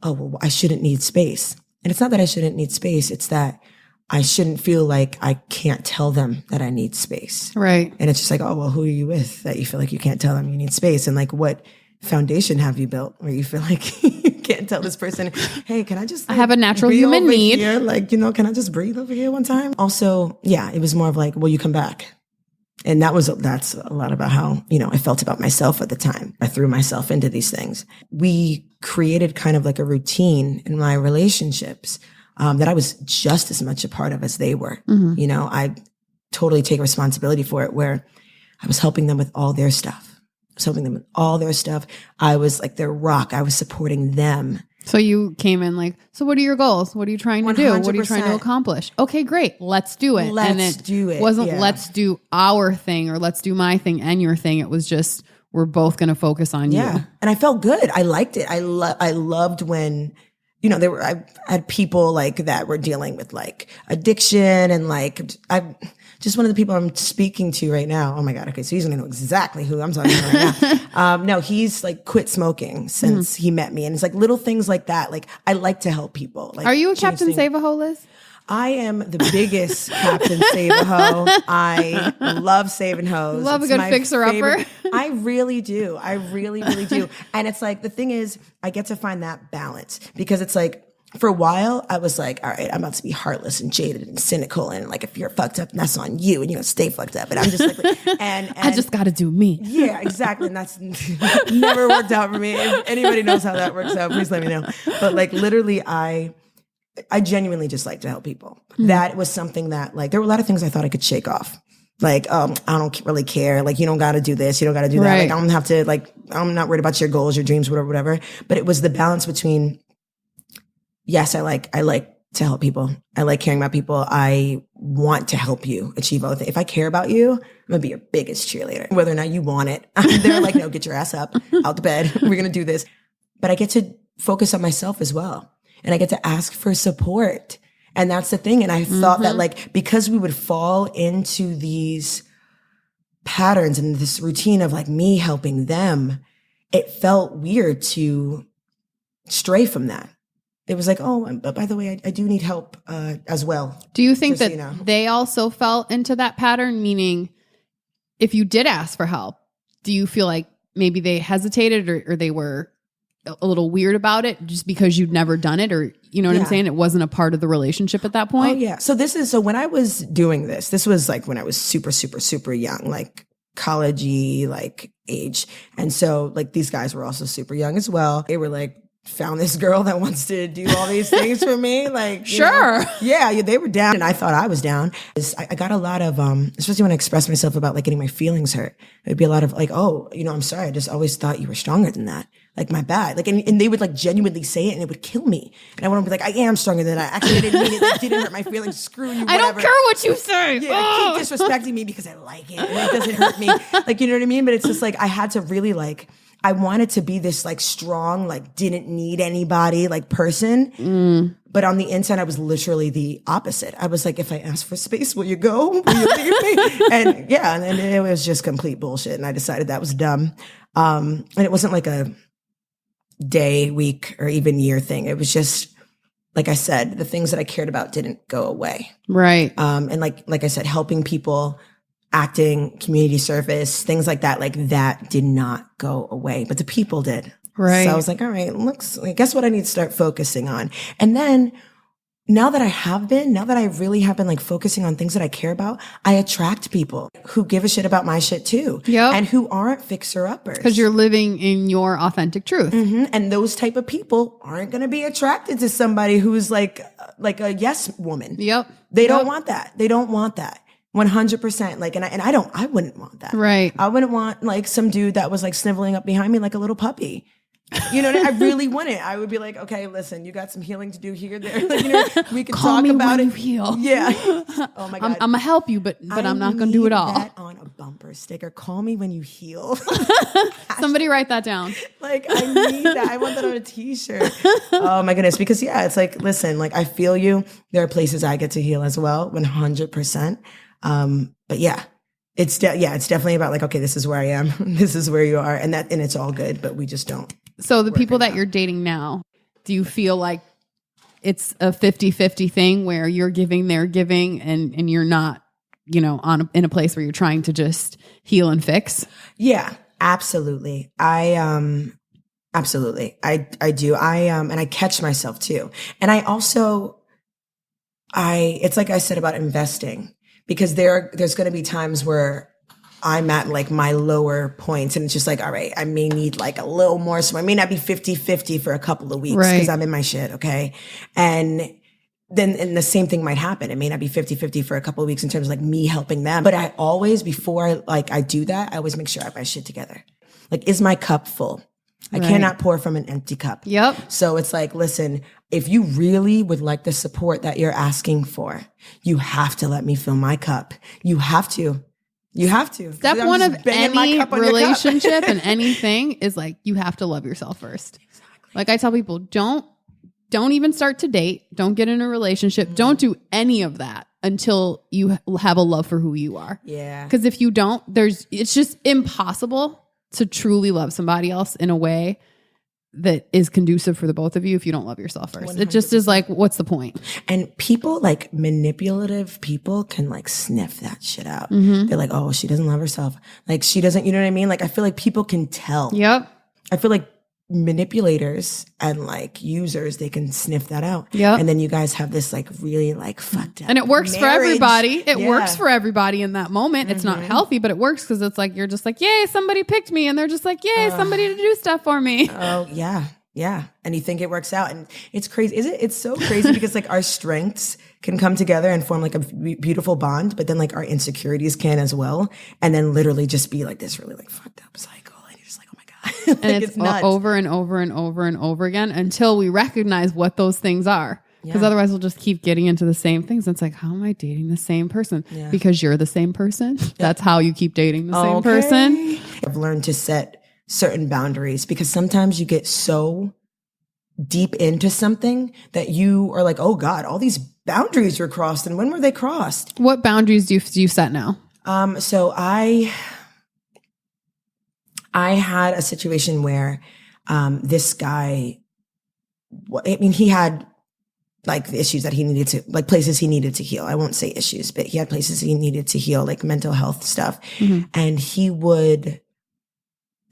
oh, well, I shouldn't need space. And it's not that I shouldn't need space. It's that I shouldn't feel like I can't tell them that I need space. Right. And it's just like, oh, well, who are you with that you feel like you can't tell them you need space? And like, what foundation have you built where you feel like you can't tell this person, hey, can I just, like, I have a natural be human over need. here? Like, you know, can I just breathe over here one time? Also, yeah, it was more of like, will you come back? And that's a lot about how, you know, I felt about myself at the time. I threw myself into these things. We created kind of like a routine in my relationships that I was just as much a part of as they were. You know, I totally take responsibility for it, where I was helping them with all their stuff. I was like their rock. I was supporting them. So you came in like, so what are your goals? What are you trying to do? What are you trying to 100%. accomplish? Okay, great. Let's do it. Let's do it. Wasn't Yeah. let's do our thing or let's do my thing and your thing. It was just, we're both going to focus on you. Yeah. And I felt good. I liked it. I loved when, you know, I had people like that were dealing with like addiction and like, just one of the people I'm speaking to right now. Oh my God. Okay. So he's going to know exactly who I'm talking about right now. No, he's like quit smoking since he met me. And it's like little things like that. Like I like to help people. Like, Are you a Captain Save-A-Ho, Liz? I am the biggest Captain Save-A-Ho. I love saving hoes. Love a It's good my fixer-upper. favorite. I really do. I really, really do. And it's like, the thing is, I get to find that balance because it's like, for a while, I was like, all right, I'm about to be heartless and jaded and cynical. And like, if you're fucked up, that's on you and you're going to stay fucked up. And I'm just like, and I just got to do me. yeah, exactly. And that's never worked out for me. If anybody knows how that works out, please let me know. But like, literally, I genuinely just like to help people. That was something that like, there were a lot of things I thought I could shake off. Like, I don't really care. Like, you don't got to do this. You don't got to do that. Right. Like, I don't have to, like, I'm not worried about your goals, your dreams, whatever. But it was the balance between, yes, I like to help people. I like caring about people. I want to help you achieve all the things. If I care about you, I'm going to be your biggest cheerleader, whether or not you want it. They're like, no, get your ass up, out the bed. We're going to do this. But I get to focus on myself as well. And I get to ask for support. And that's the thing. And I thought that like, because we would fall into these patterns and this routine of like me helping them, it felt weird to stray from that. It was like, oh, but by the way, I do need help as well. Do you think Just so that you know. they also fell into that pattern? Meaning, if you did ask for help, do you feel like maybe they hesitated or they were a little weird about it just because you'd never done it? Or, you know what I'm saying? It wasn't a part of the relationship at that point? Oh, yeah. So when I was doing this was like when I was super, super, super young, like college-y, like age. And so like these guys were also super young as well. They were like, found this girl that wants to do all these things for me. Like, sure. Yeah, they were down and I thought I was down. I got a lot of, especially when I expressed myself about like getting my feelings hurt, it'd be a lot of like, oh, I'm sorry. I just always thought you were stronger than that. Like my bad. Like, and they would like genuinely say it and it would kill me. And I want to be like, I am stronger than that. Actually, I didn't mean it. It didn't hurt my feelings. Screw you. Whatever. I don't care what you say. Yeah, keep disrespecting me because I like it and it doesn't hurt me. Like, you know what I mean? But it's just like, I had to really like, I wanted to be this like strong, like didn't need anybody like person. But on the inside, I was literally the opposite. I was like, if I ask for space, will you go? Will you leave me? And yeah, and it was just complete bullshit. And I decided that was dumb. And it wasn't like a day, week, or even year thing. It was just, like I said, the things that I cared about didn't go away. Right. And like I said, helping people, acting, community service, things like that did not go away, but the people did. Right. So I was like, all right, guess what I need to start focusing on? And then now that I really have been like focusing on things that I care about, I attract people who give a shit about my shit too. Yep. And who aren't fixer-uppers. Because you're living in your authentic truth. And those type of people aren't going to be attracted to somebody who's like a yes woman. Yep. They don't want that. They don't want that. 100%. Like, I wouldn't want that. Right. I wouldn't want like some dude that was like sniveling up behind me like a little puppy. You know, I really wouldn't. I would be like, okay, listen, you got some healing to do here, there. Like, you know, we can Call talk me about when it. you heal. Yeah. Oh my God. I'm gonna help you, but I'm not gonna do it all. That on a bumper sticker. Call me when you heal. Somebody write that down. Like, I need that. I want that on a t-shirt. Oh my goodness. Because it's like, listen, like I feel you. There are places I get to heal as well. 100%. But yeah. It's definitely about like, okay, this is where I am. This is where you are. And it's all good, but we just don't. So the people that you're dating now, do you feel like it's a 50-50 thing where you're giving, they're giving, and you're not, you know, in a place where you're trying to just heal and fix? Yeah, absolutely. Absolutely. I do. And I catch myself too. And I also, it's like I said about investing, because there's going to be times where I'm at like my lower points and it's just like, all right, I may need like a little more. So I may not be 50-50 for a couple of weeks because I'm in my shit. Okay. And the same thing might happen. It may not be 50-50 for a couple of weeks in terms of like me helping them. But I always, before I do that, I always make sure I have my shit together. Like, is my cup full? I cannot pour from an empty cup. Yep. So it's like, listen, if you really would like the support that you're asking for, you have to let me fill my cup. You have to. You have to. Step one of any relationship and anything is like, you have to love yourself first. Exactly. Like I tell people, don't even start to date. Don't get in a relationship. Don't do any of that until you have a love for who you are. Yeah. Because if you don't, it's just impossible to truly love somebody else in a way that is conducive for the both of you if you don't love yourself first. 100%. It just is like, what's the point? And people, like manipulative people, can like sniff that shit out. They're like, oh, she doesn't love herself. Like she doesn't, you know what I mean? Like I feel like people can tell. Yep. I feel like manipulators and like users, they can sniff that out. Yep. And then you guys have this like really like fucked up. And it works marriage. for everybody. It works for everybody in that moment. It's not healthy, but it works because it's like, you're just like, yay, somebody picked me. And they're just like, yay, somebody to do stuff for me. Oh yeah. Yeah. And you think it works out. And it's crazy. It's so crazy because like our strengths can come together and form like a beautiful bond, but then like our insecurities can as well. And then literally just be like this really like fucked up cycle. And you're just like, oh my God. Like, and it's over and over and over and over again until we recognize what those things are. Because otherwise we'll just keep getting into the same things. It's like, how am I dating the same person? Yeah. Because you're the same person. That's how you keep dating the same person. I've learned to set certain boundaries because sometimes you get so deep into something that you are like, oh God, all these boundaries were crossed. And when were they crossed? What boundaries do you set now? So I had a situation where this guy, he had like issues that he needed to, like places he needed to heal. I won't say issues, but he had places he needed to heal, like mental health stuff. And he would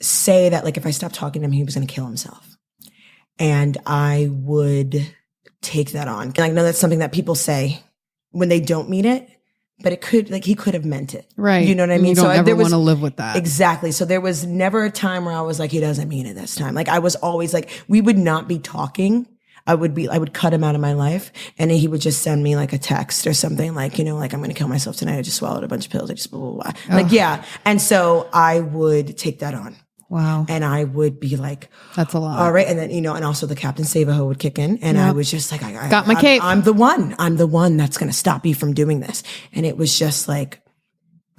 say that like if I stopped talking to him, he was going to kill himself. And I would take that on. And I know that's something that people say when they don't mean it, but it could, like, he could have meant it. Right. You know what I mean? You don't ever want to live with that. Exactly. So there was never a time where I was like, he doesn't mean it this time. Like I was always like, we would not be talking. I would cut him out of my life and then he would just send me like a text or something like, you know, like I'm going to kill myself tonight. I just swallowed a bunch of pills. I just blah, blah, blah. Like, yeah. And so I would take that on. Wow. And I would be like, that's a lot. All right. And then, you know, and also the Captain Save-A-Ho would kick in. And I was just like, I got my cape. I'm the one that's going to stop you from doing this. And it was just like,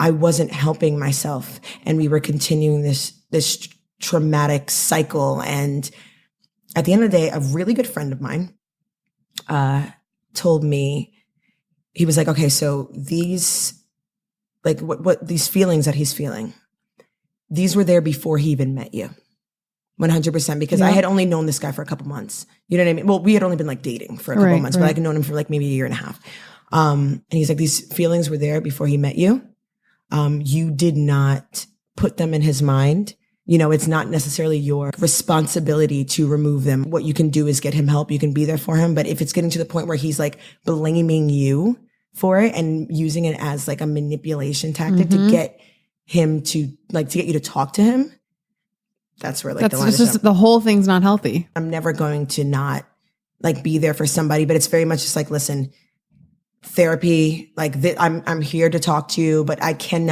I wasn't helping myself. And we were continuing this traumatic cycle. And at the end of the day, a really good friend of mine, told me, he was like, okay, so these, like what these feelings that he's feeling, these were there before he even met you. 100%. Because I had only known this guy for a couple months. You know what I mean? Well, we had only been like dating for a couple months, but I had known him for like maybe a year and a half. And he's like, these feelings were there before he met you. You did not put them in his mind You know, it's not necessarily your responsibility to remove them. What you can do is get him help. You can be there for him. But if it's getting to the point where he's like blaming you for it and using it as like a manipulation tactic to get him to like, to get you to talk to him, that's where like the line is just the whole thing's not healthy. I'm never going to not like be there for somebody, but it's very much just like, listen, therapy, like I'm here to talk to you, but I'm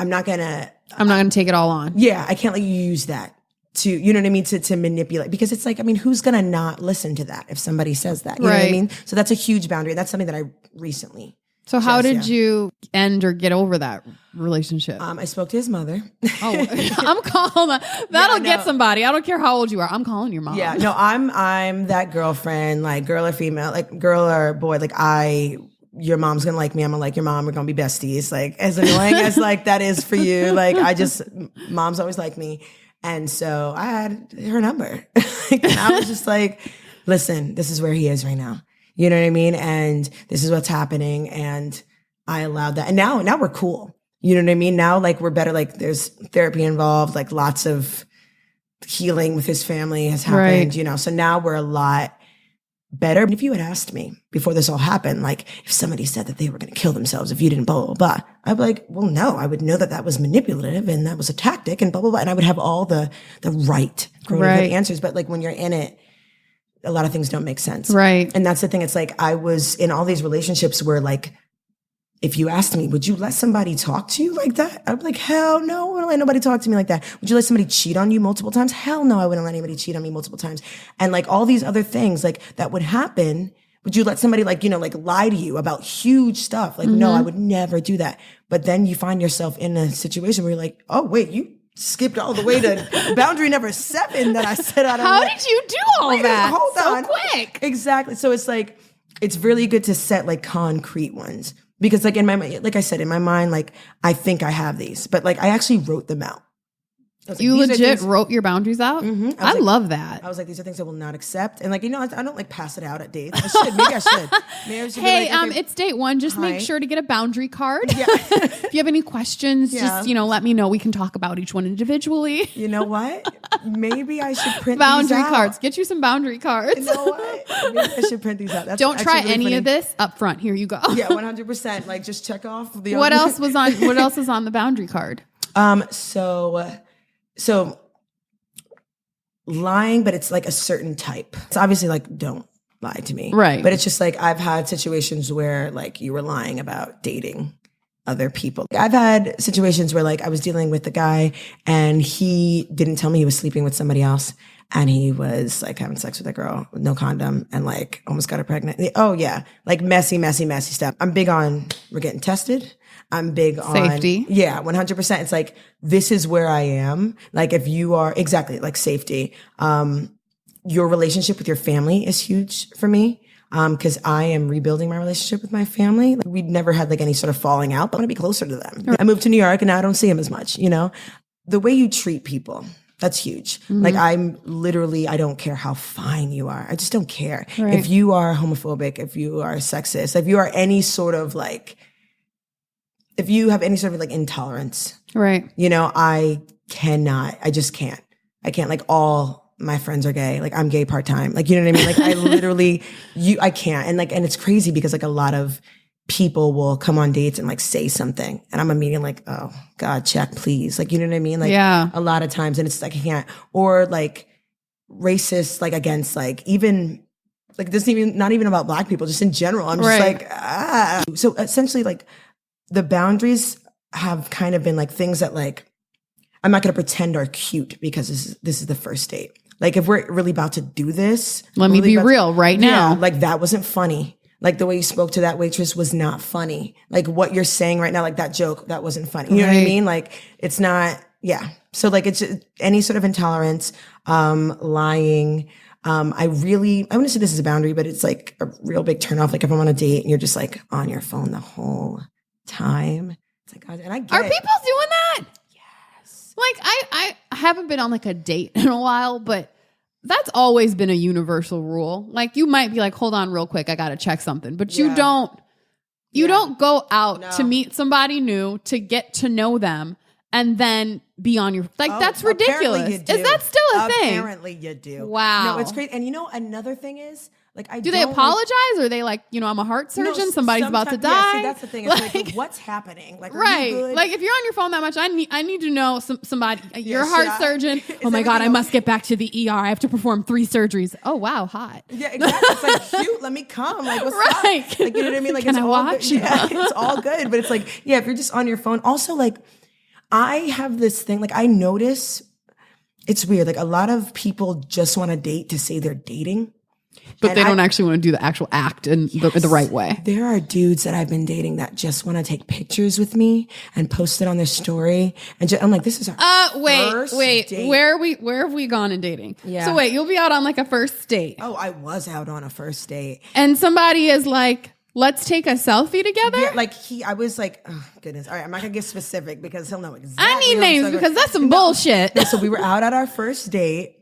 not going to take it all on. Yeah. I can't let you use that to, you know what I mean? To manipulate, because it's like, I mean, who's going to not listen to that if somebody says that, you know what I mean? So that's a huge boundary. That's something that I recently. So how did you end or get over that relationship? I spoke to his mother. I'm calling that'll get somebody. I don't care how old you are. I'm calling your mom. Yeah, no, I'm that girlfriend, like girl or female, like girl or boy, like your mom's gonna like me. I'm gonna like your mom. We're gonna be besties. Like as annoying as like that is for you, like mom's always like me. And so I had her number. And I was just like, listen, this is where he is right now. You know what I mean? And this is what's happening. And I allowed that. And now we're cool. You know what I mean? Now, like, we're better. Like, there's therapy involved, like lots of healing with his family has happened, you know? So now we're a lot better. If you had asked me before this all happened, like if somebody said that they were going to kill themselves if you didn't blah, blah, blah, I'd be like, well, no, I would know that was manipulative and that was a tactic and blah, blah, blah. And I would have all the right answers. But like when you're in it, a lot of things don't make sense. Right. And that's the thing. It's like, I was in all these relationships where like, if you asked me, would you let somebody talk to you like that? I'd be like, hell no, I wouldn't let nobody talk to me like that. Would you let somebody cheat on you multiple times? Hell no, I wouldn't let anybody cheat on me multiple times. And like all these other things like that would happen. Would you let somebody like, you know, like lie to you about huge stuff? Like, no, I would never do that. But then you find yourself in a situation where you're like, oh, wait, you skipped all the way to boundary number 7 that I set out. How did you do all that? Hold on. Quick. Exactly. So it's like, it's really good to set like concrete ones because like in my mind, like I said, in my mind, like I think I have these, but like I actually wrote them out. You legit wrote your boundaries out? Mm-hmm. I love that. I was like, these are things I will not accept. And like, you know, I don't like pass it out at dates. I should. Maybe I should. Hey, like, okay, it's date 1. Just make sure to get a boundary card. Yeah. If you have any questions, just, you know, let me know. We can talk about each one individually. You know what? Maybe I should print boundary these out. Cards. Get you some boundary cards. You know what? Maybe I should print these out. That's don't try really any funny. of this up front. Here you go. Yeah, 100%. Like just check off the What else was on the boundary card? So lying, but it's like a certain type. It's obviously like, don't lie to me. Right. But it's just like, I've had situations where like you were lying about dating other people. I've had situations where like I was dealing with a guy and he didn't tell me he was sleeping with somebody else. And he was like having sex with a girl with no condom and like almost got her pregnant. Oh yeah. Like messy stuff. I'm big on, we're getting tested. I'm big on safety. Yeah, 100%. It's like, this is where I am. Like if you are exactly like safety, your relationship with your family is huge for me. Cause I am rebuilding my relationship with my family. Like, we'd never had like any sort of falling out, but I want to be closer to them. I moved to New York and now I don't see them as much, you know, the way you treat people. That's huge. Mm-hmm. Like I don't care how fine you are. I just don't care. Right. If you are homophobic, if you are sexist, if you are any sort of like, if you have any sort of like intolerance, right? You know, I just can't. I can't, like all my friends are gay. Like I'm gay part-time. Like, you know what I mean? Like I literally, I can't. And like, and it's crazy because like a lot of people will come on dates and like say something and I'm immediately like, oh God, check please. Like, you know what I mean? Like a lot of times and it's like, I can't, or like racist, like against like even like this not even about Black people, just in general. I'm just like, So essentially like, the boundaries have kind of been like things that like, I'm not going to pretend are cute because this is the first date. Like if we're really about to do this. Let me be real right now. Yeah, like that wasn't funny. Like the way you spoke to that waitress was not funny. Like what you're saying right now, like that joke, that wasn't funny. You know what I mean? Like it's not, yeah. So like it's just any sort of intolerance, lying. I wouldn't say this is a boundary, but it's like a real big turnoff. Like if I'm on a date and you're just like on your phone the whole time. It's like, God, and I get Are people doing that? Yes. Like I haven't been on like a date in a while, but that's always been a universal rule. Like you might be like, hold on real quick, I got to check something, but you don't go out to meet somebody new, to get to know them and then be on your that's ridiculous. Is that still a thing? Apparently you do. Wow. No, it's great. And another thing is, like, do they apologize, or are they like, I'm a heart surgeon, somebody's about to die? Yeah, see, that's the thing. It's like, what's happening? Like, right. Are you good? Like, if you're on your phone that much, I need to know somebody. You're a heart surgeon. Oh my God, I okay? must get back to the ER. I have to perform 3 surgeries. Oh wow, hot. Yeah, exactly. It's like, shoot, let me come. Like, what's up? Like, you know what I mean? Like, Can it's I all watch? Good. Yeah, it's all good. But it's like, yeah, if you're just on your phone. Also, like, I have this thing. Like, I notice it's weird. Like, a lot of people just want to date to say they're dating. But they don't actually want to do the actual act in the right way. There are dudes that I've been dating that just want to take pictures with me and post it on their story. And I'm like, this is our first date. Where have we gone in dating? Yeah. So wait, you'll be out on like a first date. Oh, I was out on a first date. And somebody is like, let's take a selfie together? Yeah, like I was like, oh goodness. All right, I'm not gonna get specific because he'll know exactly. I need names because that's some bullshit. No, so we were out on our first date,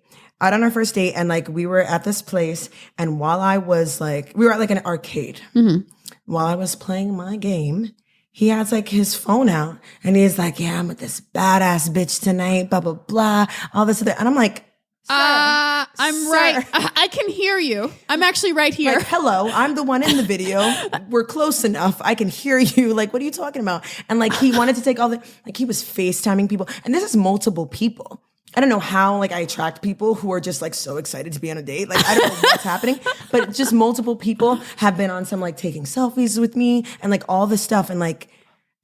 and like we were at this place, and while I was like, we were at like an arcade. Mm-hmm. While I was playing my game, he has like his phone out, and he's like, yeah, I'm with this badass bitch tonight, blah, blah, blah, all this other. And I'm like, I'm sir. right. I can hear you. I'm actually right here. Like, hello, I'm the one in the video. We're close enough. I can hear you. Like, what are you talking about? And like, he wanted to take like, he was FaceTiming people. And this is multiple people. I don't know how, like, I attract people who are just like so excited to be on a date. Like, I don't know what's happening, but just multiple people have been on some like taking selfies with me and like all this stuff. And like,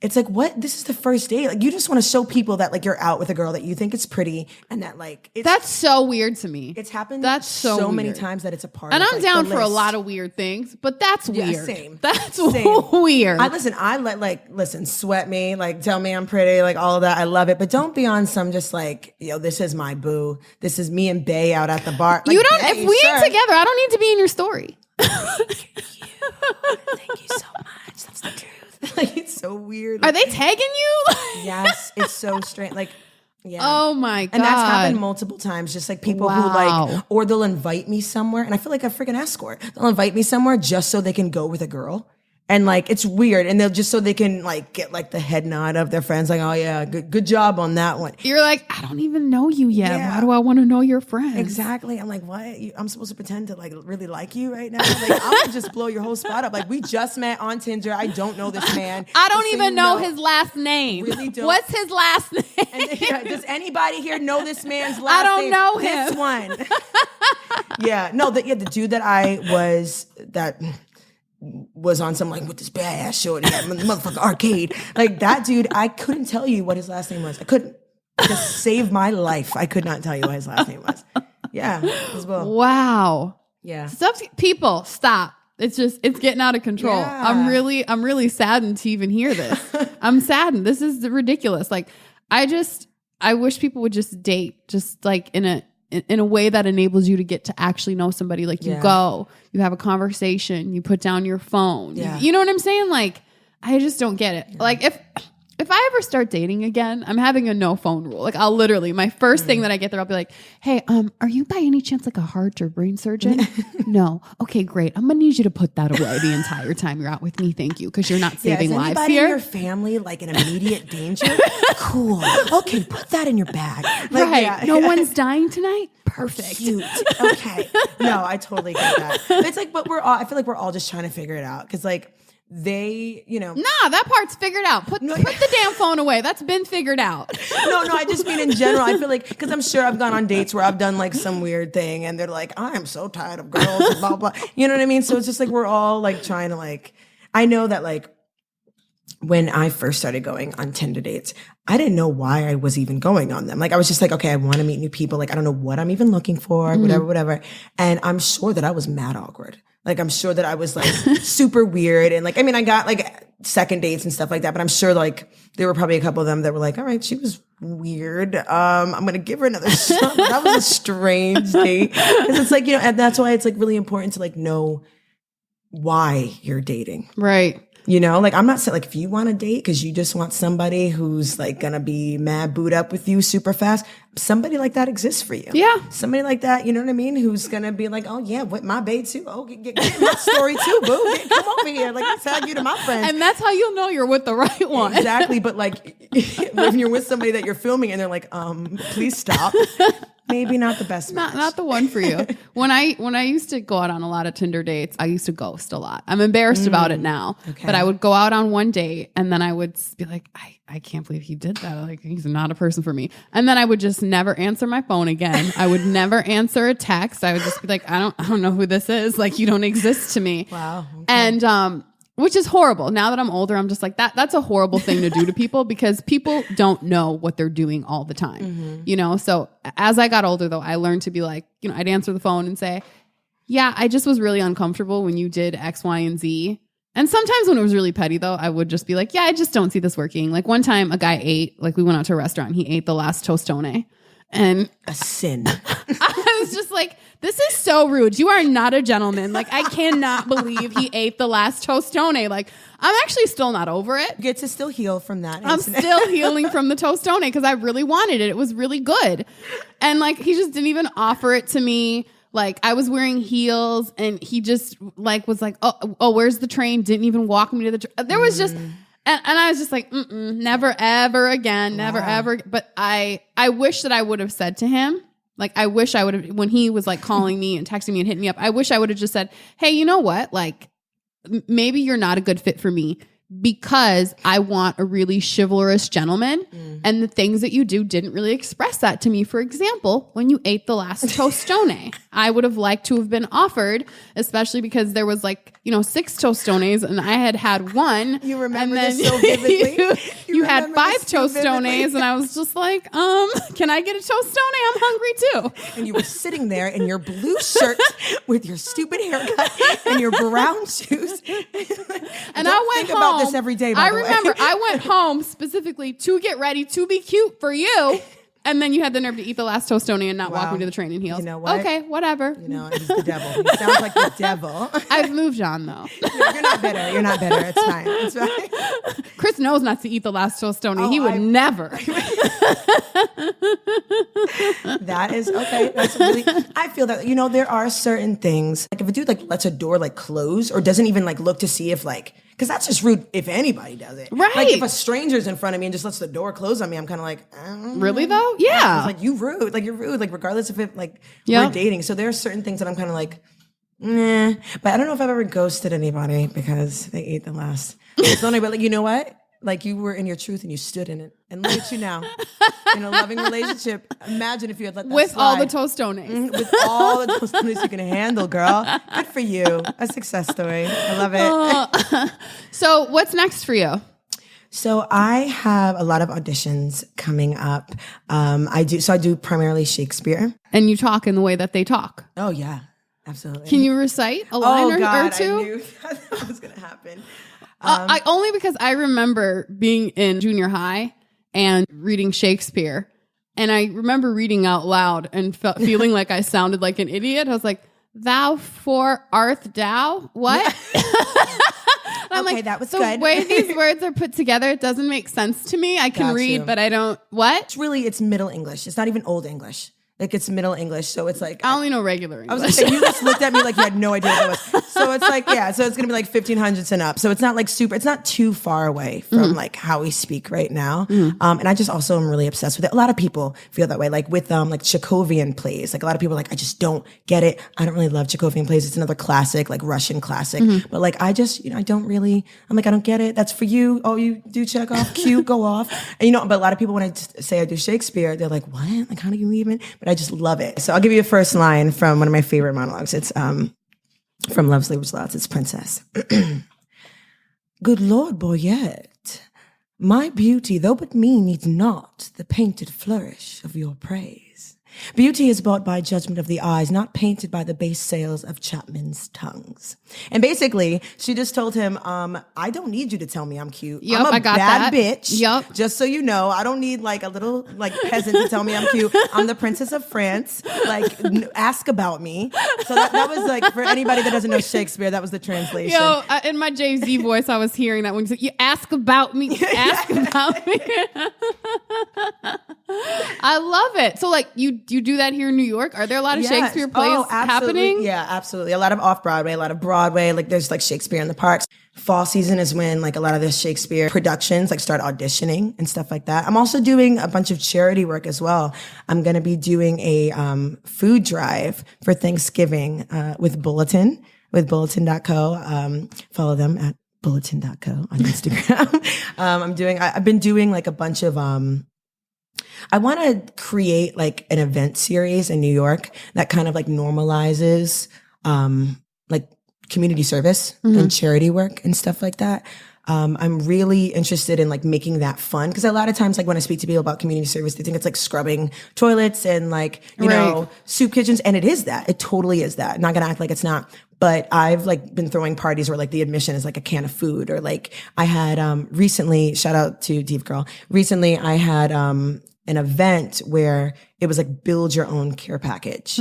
it's like, what? This is the first date. Like, you just want to show people that like you're out with a girl that you think is pretty and that like that's so weird to me. It's happened. That's so many weird. times that it's a part. And of, I'm like, down the for a list. lot of weird things, but that's weird. Yeah, same. That's Same. weird. I let sweat me, like tell me I'm pretty, like all of that. I love it, but don't be on some just like, this is my boo. This is me and Bae out at the bar. Like, you don't. If we ain't together, I don't need to be in your story. Thank you so much. That's the truth. Like, it's so weird. Are they tagging you? Yes, it's so strange. Like, yeah. Oh my God. And that's happened multiple times. Just like people who like, or they'll invite me somewhere, and I feel like a freaking escort. They'll invite me somewhere just so they can go with a girl. And like, it's weird. And they'll just so they can like get like the head nod of their friends. Like, oh yeah, good job on that one. You're like, I don't even know you yet. Yeah. Why do I want to know your friends? Exactly. I'm like, what? I'm supposed to pretend to like really like you right now? Like, I'm gonna just blow your whole spot up. Like, we just met on Tinder. I don't know this man. I don't even know his last name. Really don't. What's his last name? And, does anybody here know this man's last name? I don't know him. This one. Yeah. No, the dude that was on some like with this badass shorty at the motherfucking arcade. Like, that dude, I couldn't tell you what his last name was. I couldn't. To save my life, I could not tell you what his last name was. Yeah. As well. Wow. Yeah. People, stop. It's getting out of control. Yeah. I'm really saddened to even hear this. I'm saddened. This is ridiculous. Like, I wish people would just date just like in a way that enables you to get to actually know somebody. Like, you go, you have a conversation, you put down your phone. Yeah. You know what I'm saying? Like, I just don't get it. Yeah. Like, if I ever start dating again, I'm having a no phone rule. Like, I'll literally, my first thing that I get there, I'll be like, hey, are you by any chance like a heart or brain surgeon? No. Okay, great. I'm going to need you to put that away the entire time you're out with me. Thank you. Because you're not saving lives anybody here. In your family like in immediate danger? Cool. Okay, put that in your bag. Like, right. Yeah. No one's dying tonight? Perfect. Cute. Okay. No, I totally get that. But it's like, I feel like we're all just trying to figure it out. Because like, they, Nah, that part's figured out. Put the damn phone away. That's been figured out. No, I just mean in general. I feel like, because I'm sure I've gone on dates where I've done like some weird thing and they're like, I'm so tired of girls and blah, blah. You know what I mean? So it's just like, we're all like trying to like, I know that like, when I first started going on Tinder dates, I didn't know why I was even going on them. Like, I was just like, okay, I want to meet new people. Like, I don't know what I'm even looking for, whatever. And I'm sure that I was mad awkward. Like, I'm sure that I was like super weird. And like, I mean, I got like second dates and stuff like that, but I'm sure like there were probably a couple of them that were like, all right, she was weird. I'm going to give her another shot. That was a strange date. Cause it's like, and that's why it's like really important to like know why you're dating. Right. You know, like I'm not saying like if you want to date because you just want somebody who's like going to be mad booed up with you super fast, somebody like that exists for you. Yeah. Somebody like that, you know what I mean? Who's going to be like, oh yeah, with my babe too. Oh, get my story too, boo. Come over here. Like I'll tag you to my friends. And that's how you'll know you're with the right one. Exactly. But like when you're with somebody that you're filming and they're like, please stop. Maybe not the best match. Not the one for you. When I used to go out on a lot of Tinder dates, I used to ghost a lot. I'm embarrassed about it now. Okay. But I would go out on one date and then I would be like, I can't believe he did that. Like he's not a person for me. And then I would just never answer my phone again. I would never answer a text. I would just be like, I don't know who this is. Like you don't exist to me. Wow. Okay. And which is horrible. Now that I'm older, I'm just like that's a horrible thing to do to people because people don't know what they're doing all the time. You know, so as I got older though, I learned to be like, you know, I'd answer the phone and say, yeah, I just was really uncomfortable when you did X, Y, and Z. And sometimes when it was really petty though, I would just be like, yeah, I just don't see this working. Like one time a guy we went out to a restaurant, he ate the last tostone. And a sin. I was just like, this is so rude. You are not a gentleman. Like, I cannot believe he ate the last tostone. Like, I'm actually still not over it. You get to still heal from that. I'm still healing from the tostone because I really wanted it. It was really good. And like, he just didn't even offer it to me. Like I was wearing heels and he just like was like, oh, where's the train? Didn't even walk me to the train. There was just... And I was just like, never, ever again, never, ever. But I wish that I would have said to him, like, I wish I would have, when he was like calling me and texting me and hitting me up, I wish I would have just said, hey, you know what? Like, maybe you're not a good fit for me because I want a really chivalrous gentleman. And the things that you do didn't really express that to me. For example, when you ate the last tostone, I would have liked to have been offered, especially because there was like, 6 tostones and I had one. You remember and then this so vividly. you had 5 tostones and I was just like, can I get a tostone? I'm hungry too. And you were sitting there in your blue shirt with your stupid haircut and your brown shoes. And I went think home. about this every day, by I the way. remember I went home specifically to get ready to be cute for you. And then you had the nerve to eat the last tostone and not walk me to the train in heels. You know what? Okay, whatever. He's the devil. He sounds like the devil. I've moved on though. You're not bitter. You're not bitter. It's fine. It's fine. Chris knows not to eat the last tostone. He would never. That is okay. That's really. I feel that there are certain things like if a dude like lets a door like close or doesn't even like look to see if like. Because that's just rude if anybody does it. Right. Like if a stranger's in front of me and just lets the door close on me, I'm kind of like, really though? Yeah. It's like, you rude. Like you're rude. Like regardless if it like Yep. we're dating. So there are certain things that I'm kind of like, nah. But I don't know if I've ever ghosted anybody because they ate the last. It's only, but like, you know what? Like you were in your truth and you stood in it. And look at you now. In a loving relationship. Imagine if you had let that with slide. all the tostones. With all the tostones you can handle, girl. Good for you. A success story. I love it. So what's next for you? So I have a lot of auditions coming up. I do primarily Shakespeare. And you talk in the way that they talk. Oh yeah, absolutely. Can you recite a line or two? I knew that was going to happen. I only because I remember being in junior high and reading Shakespeare. And I remember reading out loud and feeling like I sounded like an idiot. I was like, thou for art thou? What? I'm Okay, like, that was the good. way these words are put together, it doesn't make sense to me. I can Got read, you. but I don't. What? It's Middle English. It's not even Old English. Like it's Middle English. So it's like I only know regular English. I was gonna say, you just looked at me like you had no idea what that was. So it's like, yeah, so it's going to be like 1500s and up. So it's not like it's not too far away from like how we speak right now. And I just also am really obsessed with it. A lot of people feel that way, like with like Chekhovian plays. Like a lot of people are like, I just don't get it. I don't really love Chekhovian plays. It's another classic, like Russian classic. But like, I just, I don't really, I'm like, I don't get it. That's for you. Oh, you do Chekhov? Cute, go off. And but a lot of people, when I say I do Shakespeare, they're like, what? Like, how do you even? But I just love it. So I'll give you a first line from one of my favorite monologues. It's from Love Sleeps Lots. It's Princess. Good Lord, Boyette, my beauty, though but mean, needs not the painted flourish of your praise. Beauty is bought by judgment of the eyes, not painted by the base sales of Chapman's tongues. And basically, she just told him, I don't need you to tell me I'm cute. Yep, I'm a I got bad that. bitch. Yep. Just so you know, I don't need like a little like peasant to tell me I'm cute. I'm the princess of France. Like, ask about me. So that was like, for anybody that doesn't know Shakespeare, that was the translation. Yo, in my Jay-Z voice, I was hearing that when you said, you ask about me, ask about me. I love it. So like you do that here in New York? Are there a lot of Shakespeare plays happening? Yeah, absolutely. A lot of off-Broadway, a lot of Broadway. Like there's like Shakespeare in the parks. Fall season is when like a lot of the Shakespeare productions like start auditioning and stuff like that. I'm also doing a bunch of charity work as well. I'm going to be doing a food drive for Thanksgiving with Bulletin.co. Follow them at Bulletin.co on Instagram. I've been doing like a bunch of I want to create like an event series in New York that kind of like normalizes like community service and charity work and stuff like that. I'm really interested in like making that fun because a lot of times like when I speak to people about community service, they think it's like scrubbing toilets and like, you know, soup kitchens. And it is that. It totally is that. I'm not going to act like it's not. But I've like been throwing parties where like the admission is like a can of food, or like I had recently, shout out to Deep Girl. Recently I had an event where it was like build your own care package.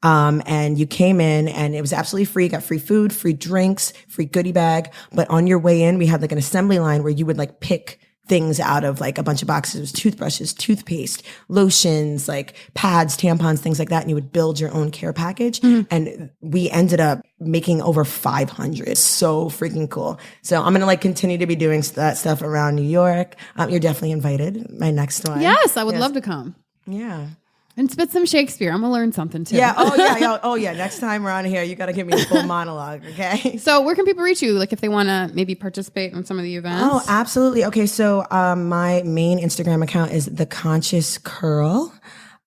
And you came in and it was absolutely free. Got free food, free drinks, free goodie bag. But on your way in, we had like an assembly line where you would like pick things out of like a bunch of boxes. It was toothbrushes, toothpaste, lotions, like pads, tampons, things like that. And you would build your own care package. And we ended up making over 500. So freaking cool. So I'm going to like continue to be doing that stuff around New York. You're definitely invited. My next one. Yes, I would love to come. Yeah. And spit some Shakespeare. I'm gonna learn something too. Yeah. Oh yeah. Next time around here, you got to give me a full monologue. Okay. So where can people reach you? Like if they want to maybe participate in some of the events? Oh, absolutely. Okay. So, my main Instagram account is The Conscious Curl.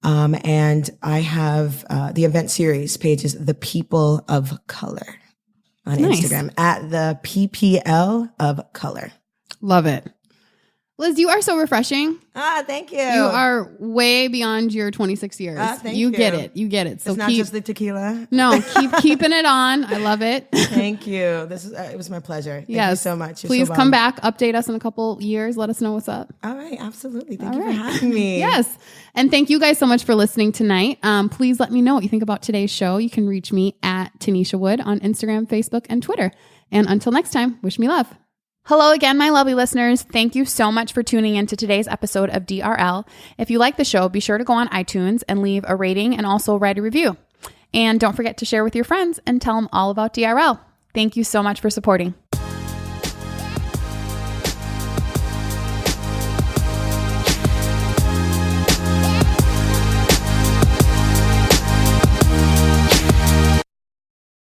And I have, the event series page is The People of Color on Instagram at the PPL of Color. Love it. Liz, you are so refreshing. Thank you. You are way beyond your 26 years. Thank you get it. You get it. So it's not just the tequila. No, keep keeping it on. I love it. Thank you. This is it was my pleasure. Thank you so much. You're Please so come back, update us in a couple years. Let us know what's up. All right, absolutely. Thank you for having me. Yes. And thank you guys so much for listening tonight. Please let me know what you think about today's show. You can reach me at Tanisha Wood on Instagram, Facebook, and Twitter. And until next time, wish me love. Hello again, my lovely listeners. Thank you so much for tuning in to today's episode of DRL. If you like the show, be sure to go on iTunes and leave a rating and also write a review. And don't forget to share with your friends and tell them all about DRL. Thank you so much for supporting.